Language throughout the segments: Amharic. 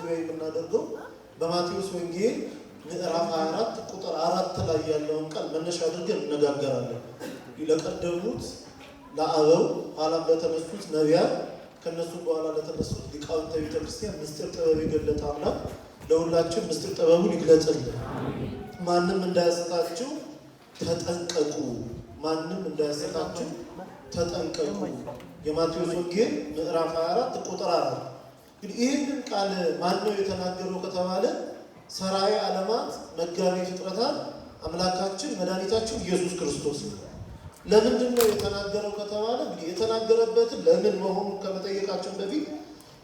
መግቢያ የምናደርገው በማቴዎስ ወንጌል ምዕራፍ 24 ቁጥር 4 ላይ ያለውን ቃል መነሻ አድርገን እንነጋገራለን። ለቀደሙት ለአበው ኋላም ለተነሱት ነቢያት ከነሱ በኋላ ለተነሱት ሊቃውንተ ቤተክርስቲያን ምስጢር ጥበብ የገለጠ አምላክ ለሁላችን ምስጢር ጥበቡን ይግለጽልን። ማንም እንዳያስታችሁ ተጠንቀቁ። ማንም እንዳያስታችሁ ተጠንቀቁ። የማቴዎስ ወንጌል ምዕራፍ 24 ቁጥር 4። እንግዲህ ይህንን ቃል ማን ነው የተናገረው ከተባለ ሰራይ ዓለማት መጋቢ ፍጥረታት አምላካችን መድኃኒታችን ኢየሱስ ክርስቶስ ነው። ለምንድን ነው የተናገረው ከተባለ እንግዲህ የተናገረበትን ለምን መሆኑ ከመጠየቃችን በፊት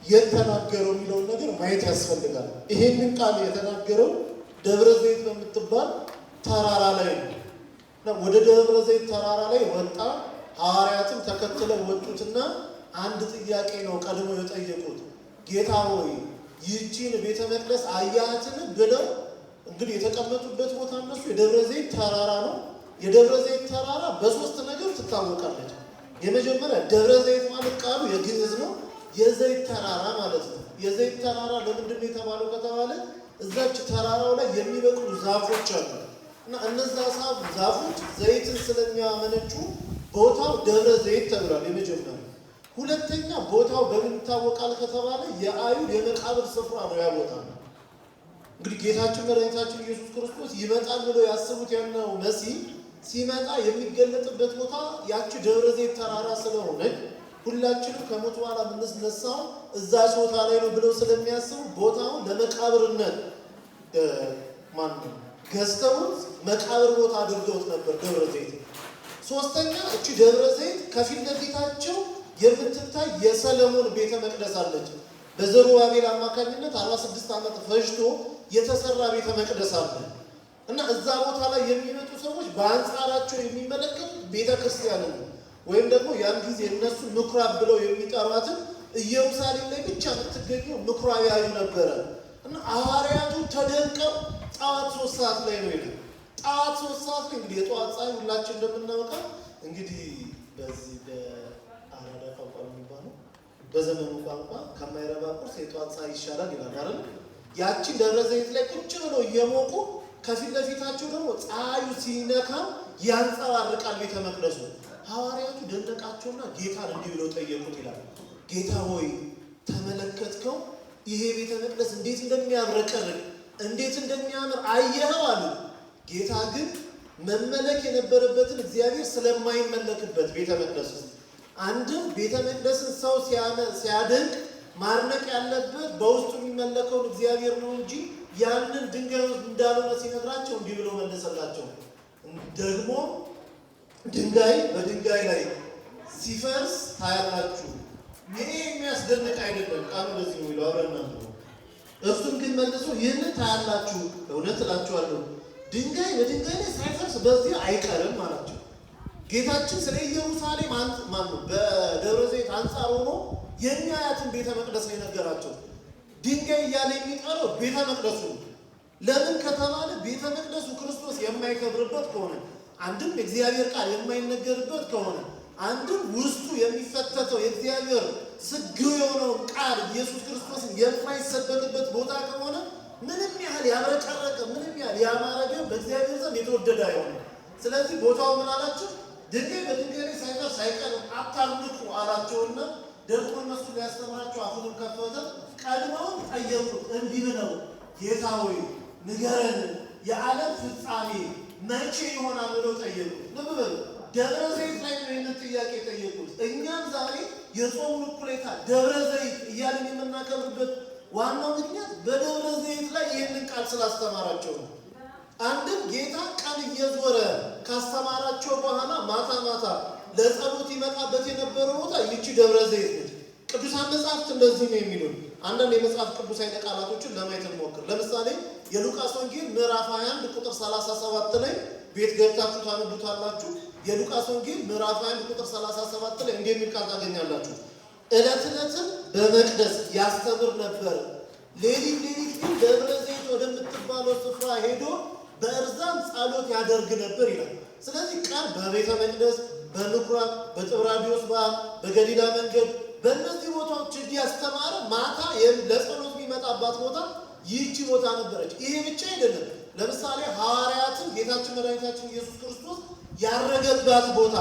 የተናገረው የሚለውን ነገር ማየት ያስፈልጋል። ይሄንን ቃል የተናገረው ደብረ ዘይት በምትባል ተራራ ላይ ነው። ወደ ደብረ ዘይት ተራራ ላይ ወጣ። ሐዋርያትም ተከትለው ወጡትና አንድ ጥያቄ ነው ቀድሞ የጠየቁት። ጌታ ሆይ ይህቺን ቤተ መቅደስ አያትን ብለው እንግዲህ የተቀመጡበት ቦታ እነሱ የደብረ ዘይት ተራራ ነው። የደብረ ዘይት ተራራ በሶስት ነገር ትታወቃለች። የመጀመሪያ ደብረ ዘይት ማለት ቃሉ የግዕዝ ነው፣ የዘይት ተራራ ማለት ነው። የዘይት ተራራ ለምንድን ነው የተባለው ከተባለ እዛች ተራራው ላይ የሚበቅሉ ዛፎች አሉ እና እነዛ ዛፎች ዘይትን ስለሚያመነጩ ቦታው ደብረ ዘይት ተብሏል። የመጀመሪያ። ሁለተኛ ቦታው በምን ይታወቃል ከተባለ የአይሁድ የመቃብር ስፍራ ነው ያ ቦታ። እንግዲህ ጌታችን መድኃኒታችን ኢየሱስ ክርስቶስ ይመጣል ብለው ያስቡት ያለው መሲህ ሲመጣ የሚገለጥበት ቦታ ያቺ ደብረ ዘይት ተራራ ስለሆነች ሁላችንም ከሞት በኋላ የምንነሳው እዛች ቦታ ላይ ነው ብለው ስለሚያስቡ ቦታውን ለመቃብርነት ገዝተውት መቃብር ቦታ አድርገውት ነበር ደብረ ዘይት። ሶስተኛ እቺ ደብረ ዘይት ከፊት ለፊታቸው የምትታይ የሰለሞን ቤተ መቅደስ አለች። በዘሩባቤል አማካኝነት 46 ዓመት ፈጅቶ የተሰራ ቤተ መቅደስ አለ እና እዛ ቦታ ላይ የሚመጡ ሰዎች በአንጻራቸው የሚመለከቱ ቤተ ክርስቲያንን ወይም ደግሞ ያን ጊዜ እነሱ ምኩራብ ብለው የሚጠሯትን ኢየሩሳሌም ላይ ብቻ የምትገኘው ምኩራብ ያዩ ነበረ እና ሐዋርያቱ ተደንቀው ጠዋት 3 ሰዓት ላይ ነው የሄዱት። ጠዋት 3 ሰዓት ላይ እንግዲህ የጠዋት ፀሐይ ሁላችን እንደምናውቀው እንግዲህ በዚህ በአራዳ ቋንቋ የሚባለው በዘመኑ ቋንቋ ከማይረባ ቁርስ የጠዋት ፀሐይ ይሻላል ይላል አይደል? ያቺን ደብረ ዘይት ላይ ቁጭ ብለው እየሞቁ ከፊት ለፊታቸው ደግሞ ፀሐዩ ሲነካ ያንጸባርቃል ቤተ መቅደሱ። ሐዋርያቱ ደነቃቸውና ጌታን እንዲህ ብለው ጠየቁት ይላል። ጌታ ሆይ ተመለከትከው? ይሄ ቤተ መቅደስ እንዴት እንደሚያብረቀርቅ እንዴት እንደሚያምር አየኸው አሉ። ጌታ ግን መመለክ የነበረበትን እግዚአብሔር ስለማይመለክበት ቤተ መቅደስ ውስጥ አንድም ቤተ መቅደስን ሰው ሲያደንቅ ማድነቅ ያለበት በውስጡ የሚመለከውን እግዚአብሔር ነው እንጂ ያንን ድንጋይ እንዳልሆነ ሲነግራቸው እንዲህ ብሎ መለሰላቸው። ደግሞ ድንጋይ በድንጋይ ላይ ሲፈርስ ታያላችሁ። ይሄ የሚያስደንቅ አይደለም ቃሉ ለዚህ ነው ይለው አብረና ነው። እርሱም ግን መልሶ ይህንን ታያላችሁ፣ እውነት እላችኋለሁ ድንጋይ በድንጋይ ላይ ሳይፈርስ በዚህ አይቀርም አላቸው። ጌታችን ስለ ኢየሩሳሌም በደብረ ዘይት አንጻር ሆኖ የሚያያትን ቤተ መቅደስ ነው የነገራቸው። ድንጋይ እያለ የሚጠራው ቤተ መቅደሱ ለምን ከተባለ ቤተ መቅደሱ ክርስቶስ የማይከብርበት ከሆነ አንድም የእግዚአብሔር ቃል የማይነገርበት ከሆነ አንድም ውስጡ የሚፈተተው የእግዚአብሔር ስግው የሆነውን ቃል ኢየሱስ ክርስቶስን የማይሰበክበት ቦታ ከሆነ ምንም ያህል ያብረቀረቀ ምንም ያህል ያማረ በእግዚአብሔር ዘንድ የተወደደ አይሆንም። ስለዚህ ቦታው ምን አላቸው? ድንጋይ በድንጋይ ላይ ሳይፈርስ አይቀርም አታምልኩ አላቸውና ደግሞ እነሱ ሊያስተምራቸው አፉንም ከፈተ። ቀድመው ጠየቁት እንዲህ ብለው ጌታ ሆይ ንገረን የዓለም ፍጻሜ መቼ ይሆናል ብለው ጠየቁት። ልብ በሉ ደብረ ዘይት ላይ ነው ይህንን ጥያቄ ጠየቁት። እኛም ዛሬ የጾሙን እኩሌታ ደብረ ዘይት እያልን የምናከብርበት ዋናው ምክንያት በደብረ ዘይት ላይ ይህንን ቃል ስላስተማራቸው ነው። አንድም ጌታ ቀን እየዞረ ካስተማራቸው በኋላ ማታ ማታ ለጸሎት ይመጣበት የነበረው ቦታ ይቺ ደብረ ዘይት ነች። ቅዱሳን መጽሐፍት እንደዚህ ነው የሚሉን። አንዳንድ የመጽሐፍ ቅዱስ አይነት ቃላቶችን ለማየት እንሞክር። ለምሳሌ የሉቃስ ወንጌል ምዕራፍ 21 ቁጥር 37 ላይ ቤት ገብታችሁ ታነቡታላችሁ። የሉቃስ ወንጌል ምዕራፍ 21 ቁጥር 37 ላይ እንዲህ የሚል ቃል ታገኛላችሁ። ዕለት ዕለትም በመቅደስ ያስተምር ነበር፣ ሌሊት ሌሊት ግን ደብረ ዘይት ወደምትባለው ስፍራ ሄዶ በእርዛም ጸሎት ያደርግ ነበር ይላል። ስለዚህ ቃል በቤተ መቅደስ፣ በምኩራብ፣ በጥብራቢዎስ በዓል፣ በገሊላ መንገድ በእነዚህ ቦታዎች እያስተማረ ማታ ለጸሎት የሚመጣባት ቦታ ይህቺ ቦታ ነበረች። ይሄ ብቻ አይደለም። ለምሳሌ ሐዋርያትን ጌታችን መድኃኒታችን ኢየሱስ ክርስቶስ ያረገባት ቦታ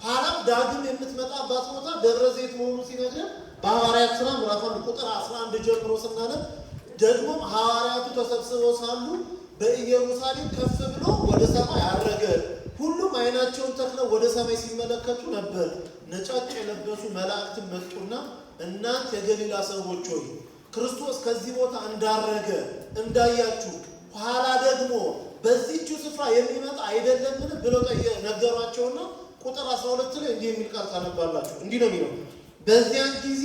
ኋላም ዳግም የምትመጣባት ቦታ ደብረ ዘይት መሆኑ ሲነግረን በሐዋርያት ሥራ ምዕራፍ 1 ቁጥር 11 ጀምሮ ስናነብ ደግሞ ሐዋርያቱ ተሰብስበው ሳሉ በኢየሩሳሌም ከፍ ብሎ ወደ ሰማይ አረገ። ሁሉም አይናቸውን ተክለው ወደ ሰማይ ሲመለከቱ ነበር። ነጫጭ የለበሱ መላእክትም መጡና እናንተ የገሊላ ሰዎች ሆይ ክርስቶስ ከዚህ ቦታ እንዳረገ እንዳያችሁ ኋላ ደግሞ በዚህች ስፍራ የሚመጣ አይደለምን ብለው ነገሯቸውና ቁጥር 12 ላይ እንዲህ የሚል ቃል ታነባላችሁ። እንዲህ ነው የሚለው በዚያን ጊዜ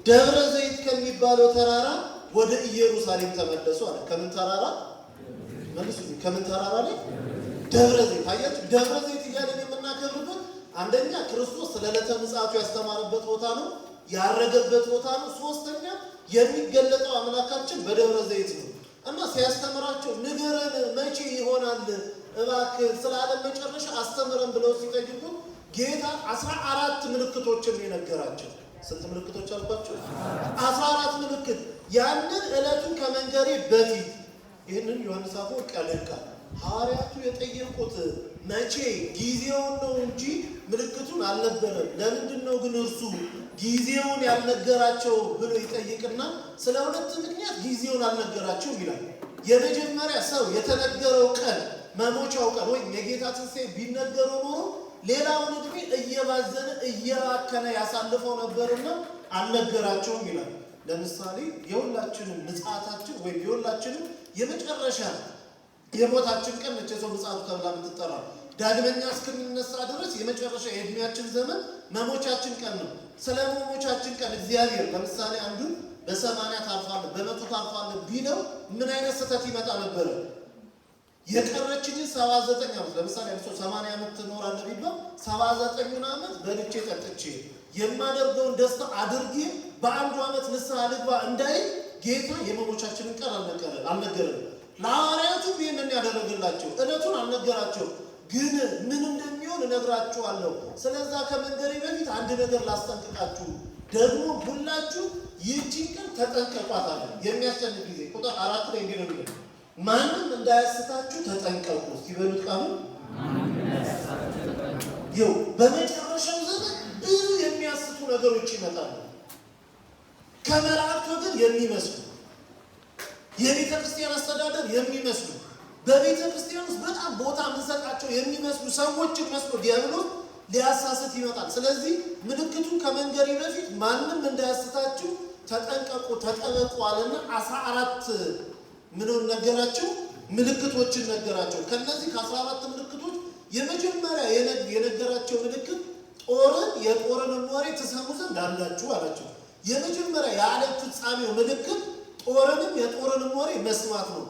ደብረ ዘይት ከሚባለው ተራራ ወደ ኢየሩሳሌም ተመለሱ አለ። ከምን ተራራ መልሱ? ከምን ተራራ ላይ? ደብረ ዘይት። አያችሁ፣ ደብረ ዘይት እያለን የምናከብርበት አንደኛ ክርስቶስ ስለ ዕለተ ምጽአቱ ያስተማረበት ቦታ ነው፣ ያረገበት ቦታ ነው። ሶስተኛ የሚገለጠው አምላካችን በደብረ ዘይት ነው እና ሲያስተምራቸው ንገረን መቼ ይሆናል እባክህ ስለ ዓለም መጨረሻ አስተምረን ብለው ሲጠይቁ ጌታ 14 ምልክቶችን የነገራቸው። ስንት ምልክቶች አልኳቸው? 14 ምልክት። ያንን ዕለቱን ከመንገሬ በፊት ይህንን ዮሐንስ አፈወርቅ ያደርጋል። ሐዋርያቱ የጠየቁት መቼ ጊዜውን ነው እንጂ ምልክቱን አልነበረም። ለምንድን ነው ግን እርሱ ጊዜውን ያልነገራቸው ብሎ ይጠይቅና ስለ ሁለት ምክንያት ጊዜውን አልነገራቸውም ይላል። የመጀመሪያ ሰው የተነገረው ቀን መሞቻው ቀን ወይም የጌታ ትንሣኤ ቢነገረው ኖሮ ሌላውን ዕድሜ እየባዘነ እየባከነ ያሳልፈው ነበርና አልነገራቸውም ይላል። ለምሳሌ የሁላችንም ምጽአታችን ወይም የሁላችንም የመጨረሻ የሞታችን ቀን ነች የሰው ምጽአቱ ተብላ የምትጠራ ዳግመኛ እስክንነሳ ድረስ የመጨረሻ የእድሜያችን ዘመን መሞቻችን ቀን ነው። ስለ መሞቻችን ቀን እግዚአብሔር ለምሳሌ አንዱን በ80 ታልፋለህ በ100 ታልፋለህ ቢለው ምን አይነት ስህተት ይመጣ ነበረ? የቀረችኝን 79 ዓመት ለምሳሌ አንድ ሰው 80 ዓመት ትኖራለህ ቢባል 79ን ዓመት በልቼ ጠጥቼ የማደርገውን ደስታ አድርጌ በአንዱ ዓመት ንስሐ ልግባ እንዳይ ጌታ የመሞቻችንን ቀን አልነገረንም። ለሐዋርያቱም ይህንን ያደረገላቸው ዕለቱን አልነገራቸው። ግን ምን እንደሚሆን እነግራችኋለሁ። ስለዛ ከመንገሬ በፊት አንድ ነገር ላስጠንቅቃችሁ፣ ደግሞ ሁላችሁ ይህችን ቀን ተጠንቀቋት አለ። የሚያስጨንቅ ጊዜ ቁጥር 4 ላይ እንዲህ ነው የሚለው ማንም እንዳያስታችሁ ተጠንቀቁ። ሲበሉት ቃሉ ይኸው በመጨረሻው ዘመን ብዙ የሚያስቱ ነገሮች ይመጣሉ። ከመላእክት ወገን የሚመስሉ የቤተ ክርስቲያን አስተዳደር የሚመስሉ በቤተ ክርስቲያን ውስጥ በጣም ቦታ የምንሰጣቸው የሚመስሉ ሰዎችን መስሎ ዲያብሎስ ሊያሳስት ይመጣል። ስለዚህ ምልክቱን ከመንገሬ በፊት ማንም እንዳያስታችሁ ተጠንቀቁ ተጠበቁ አለና 14 ምንን ነገራቸው? ምልክቶችን ነገራቸው። ከነዚህ ከ14 ምልክቶች የመጀመሪያ የነገራቸው ምልክት የጦርን ወሬ ትሰሙ ዘንድ አላችሁ አላቸው። የመጀመሪያ የዓለም ፍጻሜው ምልክት ጦርንም የጦርንም ወሬ መስማት ነው።